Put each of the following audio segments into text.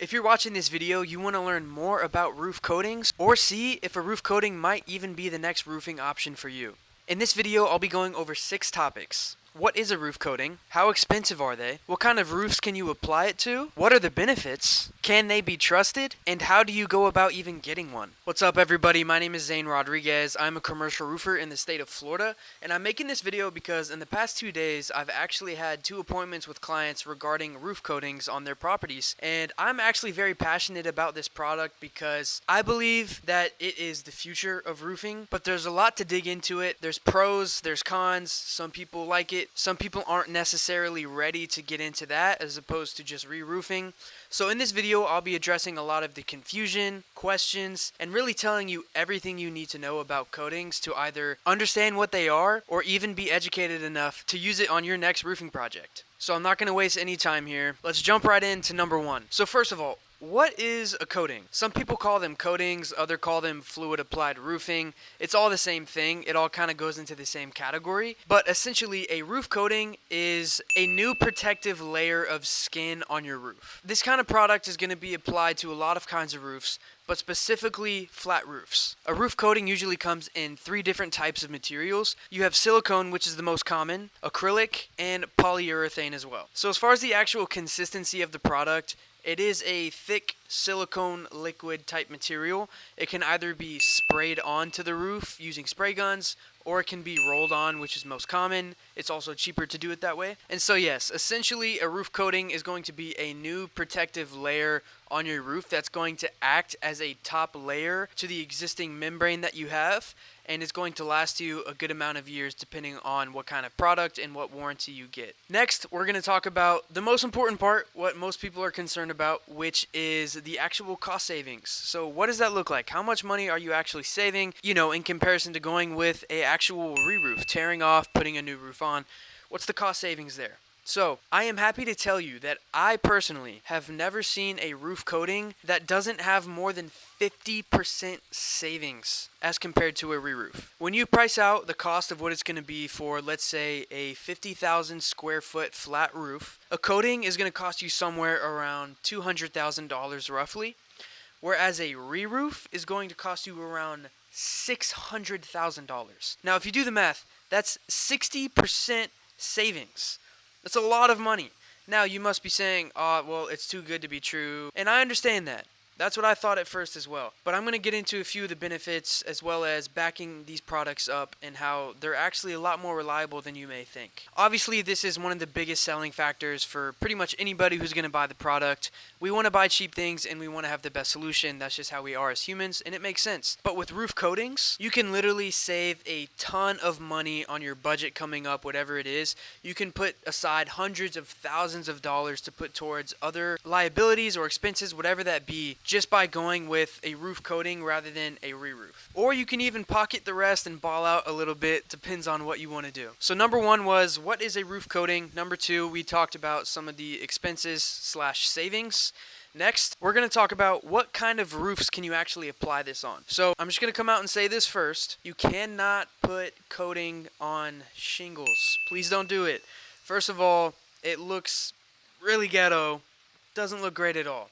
If you're watching this video, you want to learn more about roof coatings or see if a roof coating might even be the next roofing option for you. In this video, I'll be going over 6 topics. What is a roof coating? How expensive are they? What kind of roofs can you apply it to? What are the benefits? Can they be trusted? And how do you go about even getting one? What's up, everybody? My name is Zane Rodriguez. I'm a commercial roofer in the state of Florida, and I'm making this video because in the past 2 days, I've actually had 2 appointments with clients regarding roof coatings on their properties, and I'm actually very passionate about this product because I believe that it is the future of roofing, but there's a lot to dig into it. There's pros, there's cons. Some people like it. Some people aren't necessarily ready to get into that as opposed to just re-roofing. So in this video, I'll be addressing a lot of the confusion, questions, and really telling you everything you need to know about coatings to either understand what they are or even be educated enough to use it on your next roofing project. So I'm not going to waste any time here. Let's jump right into number 1. So first of all, what is a coating? Some people call them coatings, others call them fluid applied roofing. It's all the same thing. It all kind of goes into the same category. But essentially, a roof coating is a new protective layer of skin on your roof. This kind of product is going to be applied to a lot of kinds of roofs, but specifically flat roofs. A roof coating usually comes in 3 different types of materials. You have silicone, which is the most common, acrylic, and polyurethane as well. So as far as the actual consistency of the product, it is a thick silicone liquid type material. It can either be sprayed onto the roof using spray guns, or it can be rolled on, which is most common. It's also cheaper to do it that way. And so yes, essentially a roof coating is going to be a new protective layer on your roof that's going to act as a top layer to the existing membrane that you have, and it's going to last you a good amount of years depending on what kind of product and what warranty you get. Next, we're going to talk about the most important part, what most people are concerned about, which is the actual cost savings. So what does that look like? How much money are you actually saving, in comparison to going with a actual re-roof, tearing off, putting a new roof on? What's the cost savings there? So, I am happy to tell you that I personally have never seen a roof coating that doesn't have more than 50% savings as compared to a re-roof. When you price out the cost of what it's going to be for, let's say, a 50,000 square foot flat roof, a coating is going to cost you somewhere around $200,000 roughly, whereas a re-roof is going to cost you around $600,000. Now, if you do the math, that's 60% savings. That's a lot of money. Now, you must be saying, well, it's too good to be true. And I understand that. That's what I thought at first as well. But I'm going to get into a few of the benefits as well as backing these products up and how they're actually a lot more reliable than you may think. Obviously, this is one of the biggest selling factors for pretty much anybody who's going to buy the product. We want to buy cheap things and we want to have the best solution. That's just how we are as humans, and it makes sense. But with roof coatings, you can literally save a ton of money on your budget coming up, whatever it is. You can put aside hundreds of thousands of dollars to put towards other liabilities or expenses, whatever that be, just by going with a roof coating rather than a re-roof. Or you can even pocket the rest and ball out a little bit, depends on what you want to do. So number 1 was, what is a roof coating? Number 2, we talked about some of the expenses / savings. Next, we're going to talk about what kind of roofs can you actually apply this on. So I'm just going to come out and say this first. You cannot put coating on shingles. Please don't do it. First of all, it looks really ghetto. Doesn't look great at all.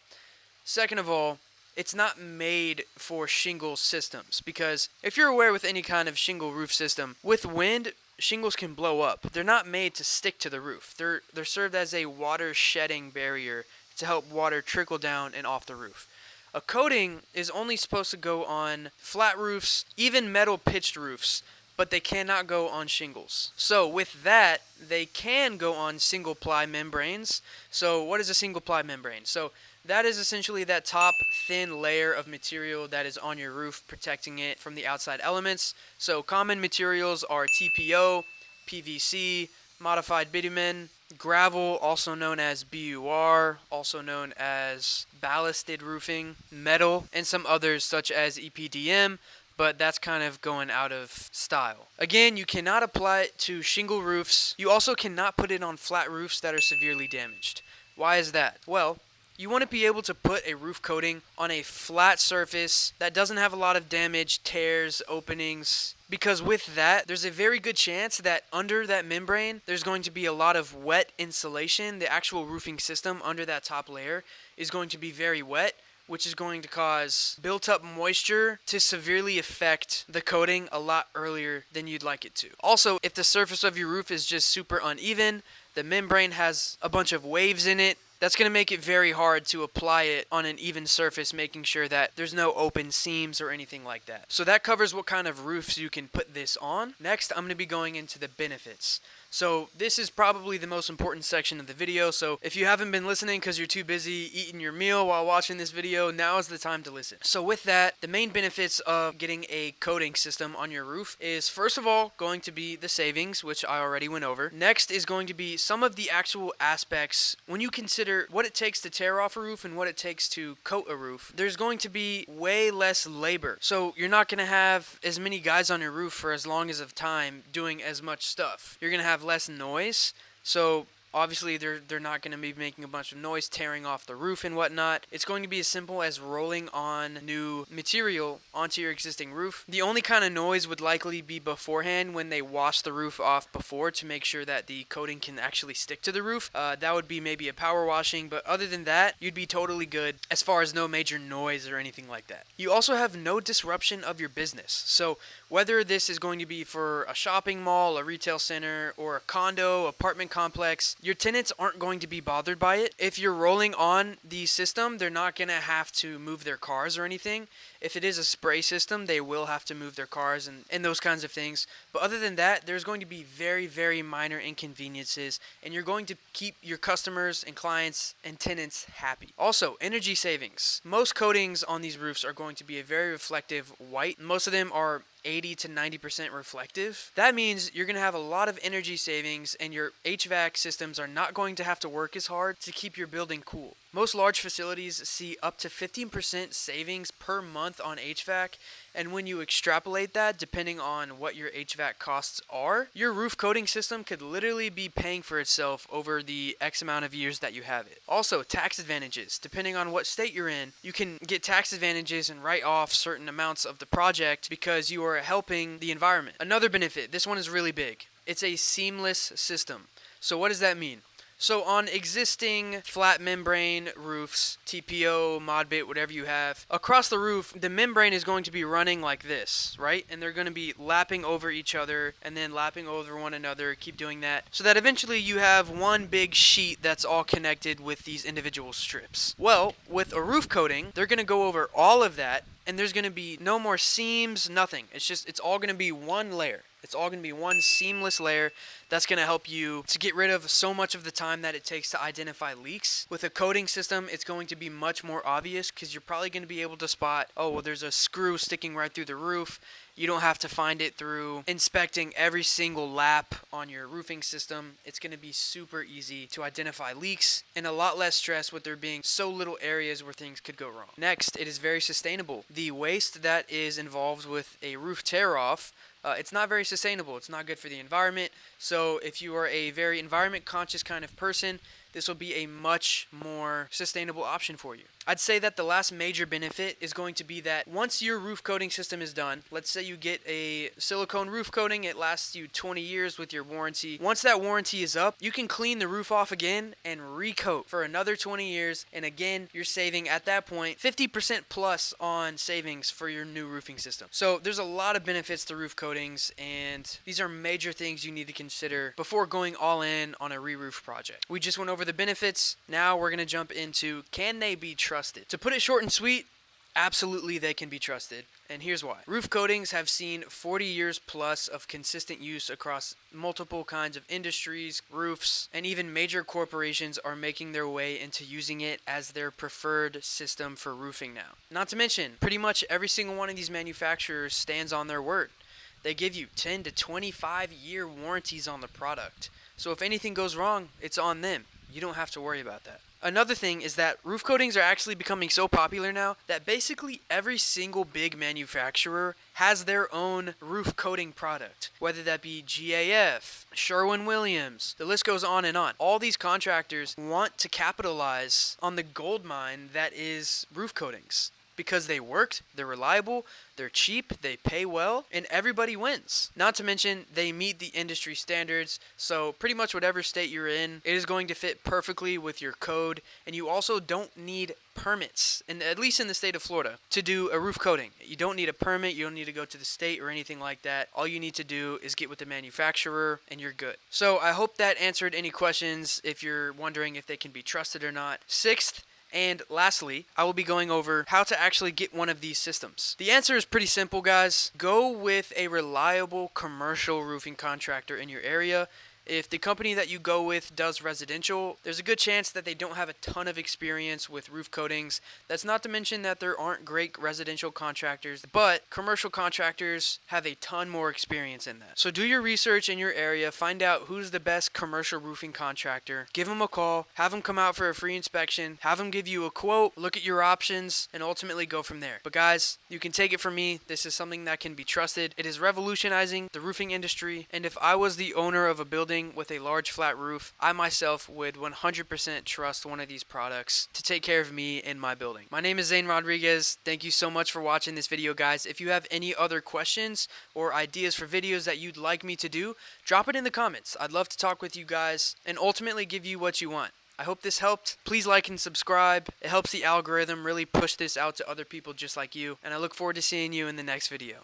Second of all, it's not made for shingle systems, because if you're aware with any kind of shingle roof system, with wind, shingles can blow up. They're not made to stick to the roof. They're served as a water shedding barrier to help water trickle down and off the roof. A coating is only supposed to go on flat roofs, even metal pitched roofs, but they cannot go on shingles. So with that, they can go on single ply membranes. So what is a single ply membrane? So that is essentially that top thin layer of material that is on your roof, protecting it from the outside elements. So common materials are TPO, PVC, modified bitumen, gravel, also known as BUR, also known as ballasted roofing, metal, and some others such as EPDM, but that's kind of going out of style. Again, you cannot apply it to shingle roofs. You also cannot put it on flat roofs that are severely damaged. Why is that? Well, You want to be able to put a roof coating on a flat surface that doesn't have a lot of damage, tears, openings, because with that, there's a very good chance that under that membrane, there's going to be a lot of wet insulation. The actual roofing system under that top layer is going to be very wet, which is going to cause built-up moisture to severely affect the coating a lot earlier than you'd like it to. Also, if the surface of your roof is just super uneven, the membrane has a bunch of waves in it, that's going to make it very hard to apply it on an even surface, making sure that there's no open seams or anything like that. So that covers what kind of roofs you can put this on. Next, I'm going to be going into the benefits. So this is probably the most important section of the video, so if you haven't been listening because you're too busy eating your meal while watching this video, now is the time to listen. So with that, the main benefits of getting a coating system on your roof is, first of all, going to be the savings, which I already went over. Next is going to be some of the actual aspects. When you consider what it takes to tear off a roof and what it takes to coat a roof, there's going to be way less labor. So you're not going to have as many guys on your roof for as long as of time doing as much stuff. You're going to have less noise, so obviously they're not going to be making a bunch of noise, tearing off the roof and whatnot. It's going to be as simple as rolling on new material onto your existing roof. The only kind of noise would likely be beforehand when they wash the roof off before to make sure that the coating can actually stick to the roof. That would be maybe a power washing, but other than that, you'd be totally good as far as no major noise or anything like that. You also have no disruption of your business. So whether this is going to be for a shopping mall, a retail center, or a condo, apartment complex, your tenants aren't going to be bothered by it. If you're rolling on the system, they're not going to have to move their cars or anything. If it is a spray system, they will have to move their cars and those kinds of things. But other than that, there's going to be very, very minor inconveniences, and you're going to keep your customers and clients and tenants happy. Also, energy savings. Most coatings on these roofs are going to be a very reflective white. Most of them are 80 to 90% reflective. That means you're going to have a lot of energy savings, and your HVAC systems are not going to have to work as hard to keep your building cool. Most large facilities see up to 15% savings per month on HVAC, and when you extrapolate that, depending on what your HVAC costs are, your roof coating system could literally be paying for itself over the X amount of years that you have it. Also, tax advantages. Depending on what state you're in, you can get tax advantages and write off certain amounts of the project because you are helping the environment. Another benefit, this one is really big. It's a seamless system. So what does that mean? So on existing flat membrane roofs, TPO, Modbit, whatever you have, across the roof, the membrane is going to be running like this, right? And they're going to be lapping over each other and then lapping over one another, keep doing that, so that eventually you have one big sheet that's all connected with these individual strips. Well, with a roof coating, they're going to go over all of that, and there's going to be no more seams, nothing. It's all going to be one layer. It's all going to be one seamless layer that's going to help you to get rid of so much of the time that it takes to identify leaks. With a coating system, it's going to be much more obvious because you're probably going to be able to spot, oh, well, there's a screw sticking right through the roof. You don't have to find it through inspecting every single lap on your roofing system. It's going to be super easy to identify leaks and a lot less stress with there being so little areas where things could go wrong. Next, it is very sustainable. The waste that is involved with a roof tear-off, it's not very sustainable. It's not good for the environment. So if you are a very environment conscious kind of person, this will be a much more sustainable option for you. I'd say that the last major benefit is going to be that once your roof coating system is done, let's say you get a silicone roof coating, it lasts you 20 years with your warranty. Once that warranty is up, you can clean the roof off again and recoat for another 20 years. And again, you're saving at that point 50% plus on savings for your new roofing system. So there's a lot of benefits to roof coatings, and these are major things you need to consider before going all in on a re-roof project. We just went over the benefits. Now we're going to jump into, can they be trusted? To put it short and sweet, absolutely they can be trusted, and here's why. Roof coatings have seen 40 years plus of consistent use across multiple kinds of industries, roofs, and even major corporations are making their way into using it as their preferred system for roofing now. Not to mention, pretty much every single one of these manufacturers stands on their word. They give you 10 to 25 year warranties on the product. So if anything goes wrong, it's on them. You don't have to worry about that. Another thing is that roof coatings are actually becoming so popular now that basically every single big manufacturer has their own roof coating product, whether that be GAF, Sherwin-Williams, the list goes on and on. All these contractors want to capitalize on the gold mine that is roof coatings, because they worked, they're reliable, they're cheap, they pay well, and everybody wins. Not to mention, they meet the industry standards, so pretty much whatever state you're in, it is going to fit perfectly with your code, and you also don't need permits, at least in the state of Florida, to do a roof coating. You don't need a permit, you don't need to go to the state or anything like that. All you need to do is get with the manufacturer, and you're good. So I hope that answered any questions if you're wondering if they can be trusted or not. Sixth, and lastly, I will be going over how to actually get one of these systems. The answer is pretty simple, guys. Go with a reliable commercial roofing contractor in your area. If the company that you go with does residential, there's a good chance that they don't have a ton of experience with roof coatings. That's not to mention that there aren't great residential contractors, but commercial contractors have a ton more experience in that. So do your research in your area, find out who's the best commercial roofing contractor, give them a call, have them come out for a free inspection, have them give you a quote, look at your options, and ultimately go from there. But guys, you can take it from me, this is something that can be trusted. It is revolutionizing the roofing industry, and if I was the owner of a building with a large flat roof, I myself would 100% trust one of these products to take care of me and my building. My name is Zane Rodriguez. Thank you so much for watching this video, guys. If you have any other questions or ideas for videos that you'd like me to do, drop it in the comments. I'd love to talk with you guys and ultimately give you what you want. I hope this helped. Please like and subscribe. It helps the algorithm really push this out to other people just like you, and I look forward to seeing you in the next video.